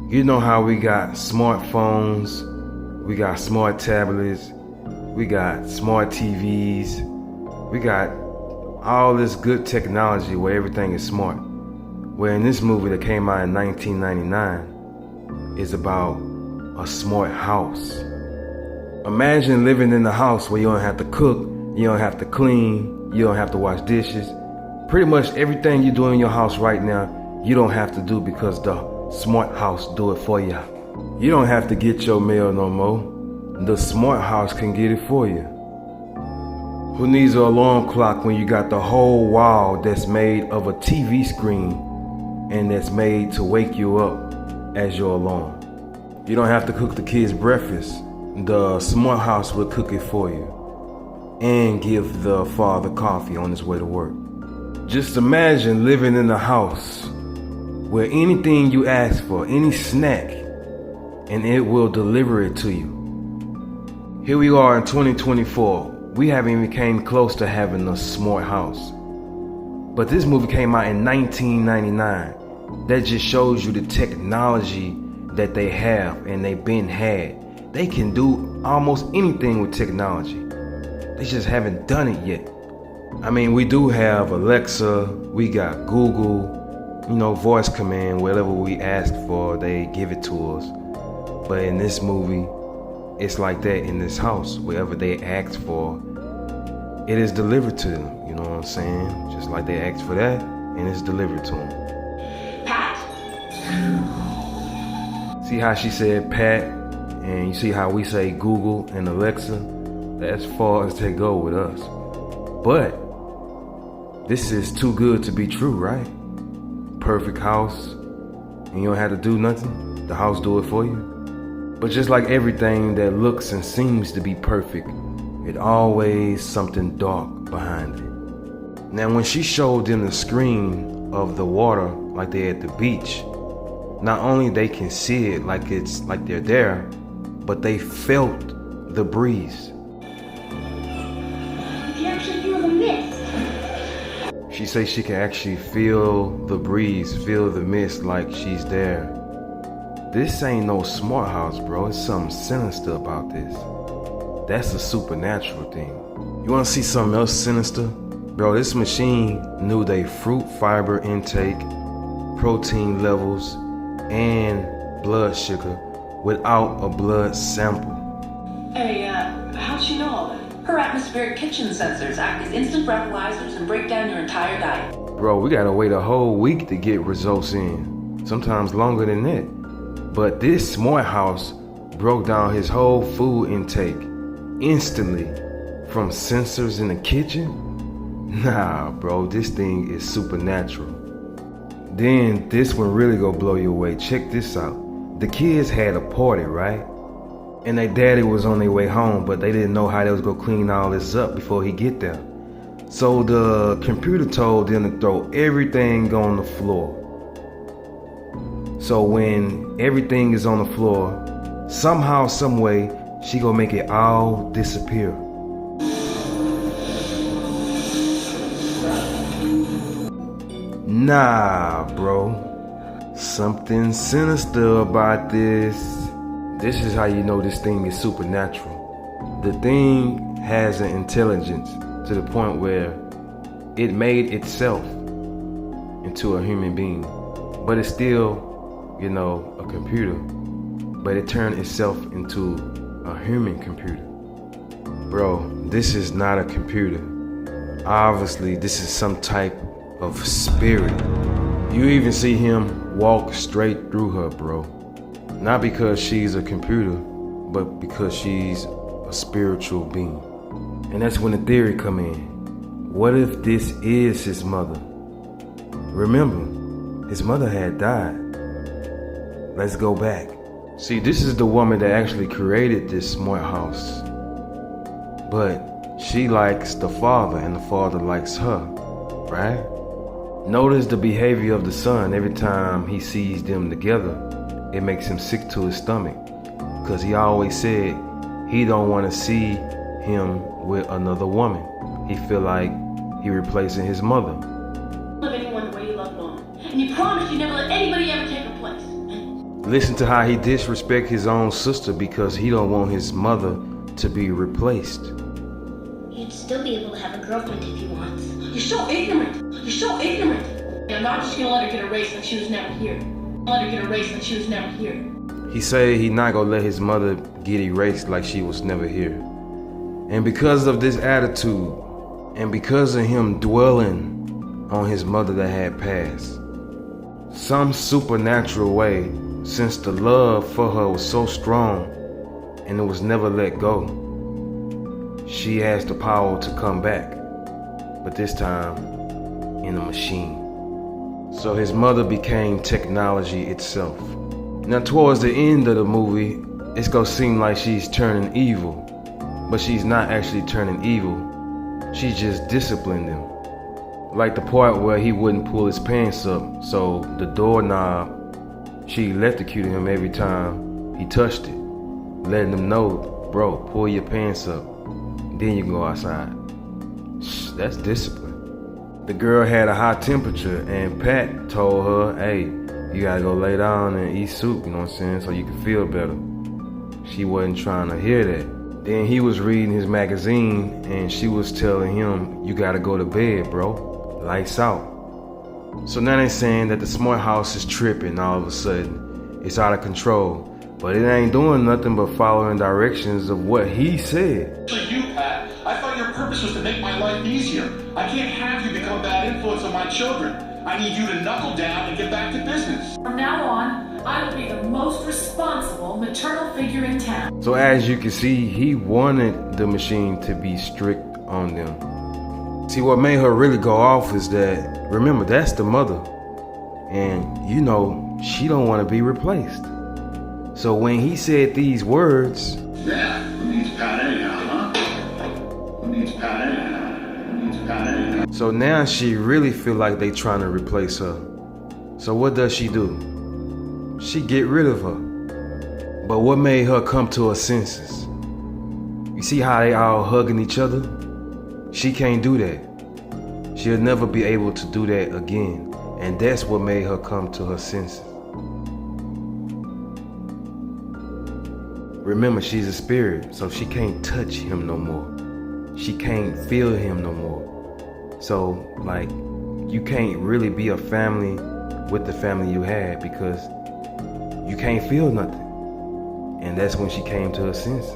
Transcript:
You know how we got smartphones, we got smart tablets, we got smart TVs, we got all this good technology where everything is smart. Where in this movie that came out in 1999 is about a smart house. Imagine living in a house where you don't have to cook, you don't have to clean, you don't have to wash dishes. Pretty much everything you do in your house right now, you don't have to do because the smart house do it for you. You don't have to get your mail no more. The smart house can get it for you. Who needs an alarm clock when you got the whole wall that's made of a TV screen and that's made to wake you up as your alarm? You don't have to cook the kids breakfast. The smart house will cook it for you and give the father coffee on his way to work. Just imagine living in a house where anything you ask for, any snack, and it will deliver it to you. Here we are in 2024. We haven't even came close to having a smart house. But this movie came out in 1999. That just shows you the technology that they have and they've been had. They can do almost anything with technology. They just haven't done it yet. I mean, we do have Alexa, we got Google, voice command, whatever we ask for, they give it to us. But in this movie, it's like that in this house. Whatever they ask for, it is delivered to them. You know what I'm saying? Just like they asked for that, and it's delivered to them. Pat. See how she said Pat, and you see how we say Google and Alexa? That's as far as they go with us. But this is too good to be true, right? Perfect house, and you don't have to do nothing. The house do it for you. But just like everything that looks and seems to be perfect, it always something dark behind it. Now when she showed them the screen of the water like they at the beach, not only they can see it like it's like they're there, but they felt the breeze. You actually feel the mist. She says she can actually feel the breeze, feel the mist like she's there. This ain't no smart house, bro. It's something sinister about this. That's a supernatural thing. You wanna see something else sinister? Bro, this machine knew they fruit fiber intake, protein levels, and blood sugar without a blood sample. Hey, how'd she know all that? Her atmospheric kitchen sensors act as instant breathalyzers and break down your entire diet. Bro, we gotta wait a whole week to get results in. Sometimes longer than that. But this smart house broke down his whole food intake instantly from sensors in the kitchen. Nah, bro, this thing is supernatural. Then this one really gonna blow you away. Check this out. The kids had a party, right? And their daddy was on their way home, but they didn't know how they was gonna clean all this up before he get there. So the computer told them to throw everything on the floor. So when everything is on the floor, somehow, some way, she gonna make it all disappear. Nah, bro. Something sinister about this. This is how you know this thing is supernatural. The thing has an intelligence to the point where it made itself into a human being. But it's still, a computer. But it turned itself into a human computer. Bro, this is not a computer. Obviously, this is some type of spirit. You even see him walk straight through her, bro. Not because she's a computer, but because she's a spiritual being. And that's when the theory come in. What if this is his mother? Remember, his mother had died. Let's go back. See, this is the woman that actually created this smart house. But she likes the father and the father likes her, right? Notice the behavior of the son. Every time he sees them together, it makes him sick to his stomach. Because he always said he don't want to see him with another woman. He feel like he replacing his mother. Love anyone the way you love mom. And you promise you never let anybody ever take her place. Listen to how he disrespect his own sister because he don't want his mother to be replaced. He'd still be able to have a girlfriend if he wants. You're so ignorant. You're so ignorant. I'm not just gonna let her get erased like she was never here. Let her get erased like she was never here. He say he not gonna let his mother get erased like she was never here. And because of this attitude, and because of him dwelling on his mother that had passed, some supernatural way, since the love for her was so strong and it was never let go, she has the power to come back, but this time in a machine. So his mother became technology itself. Now towards the end of the movie, it's gonna seem like she's turning evil, but she's not actually turning evil. She just disciplined him. Like the part where he wouldn't pull his pants up, so the doorknob, she electrocuted him every time he touched it, letting him know, bro, pull your pants up, then you can go outside. That's discipline. The girl had a high temperature and Pat told her, hey, you gotta go lay down and eat soup, you know what I'm saying, so you can feel better. She wasn't trying to hear that. Then he was reading his magazine and she was telling him, you gotta go to bed, bro. Lights out. So now they're saying that the smart house is tripping all of a sudden. It's out of control. But it ain't doing nothing but following directions of what he said. So you, Pat, I thought your purpose was to make my life easier. I can't have you become a bad influence on my children. I need you to knuckle down and get back to business. From now on, I will be the most responsible maternal figure in town. So as you can see, he wanted the machine to be strict on them. See, what made her really go off is that, remember, that's the mother. And you know, she don't want to be replaced. So when he said these words, Yeah, who needs Pat anyhow, huh? Who needs Pat anyhow? Who needs Pat anyhow? so now she really feel like they trying to replace her. So what does she do? She get rid of her. But what made her come to her senses? You see how they all hugging each other? She can't do that. She'll never be able to do that again. And that's what made her come to her senses. Remember, she's a spirit, so she can't touch him no more. She can't feel him no more. So, like, you can't really be a family with the family you had because you can't feel nothing. And that's when she came to her senses.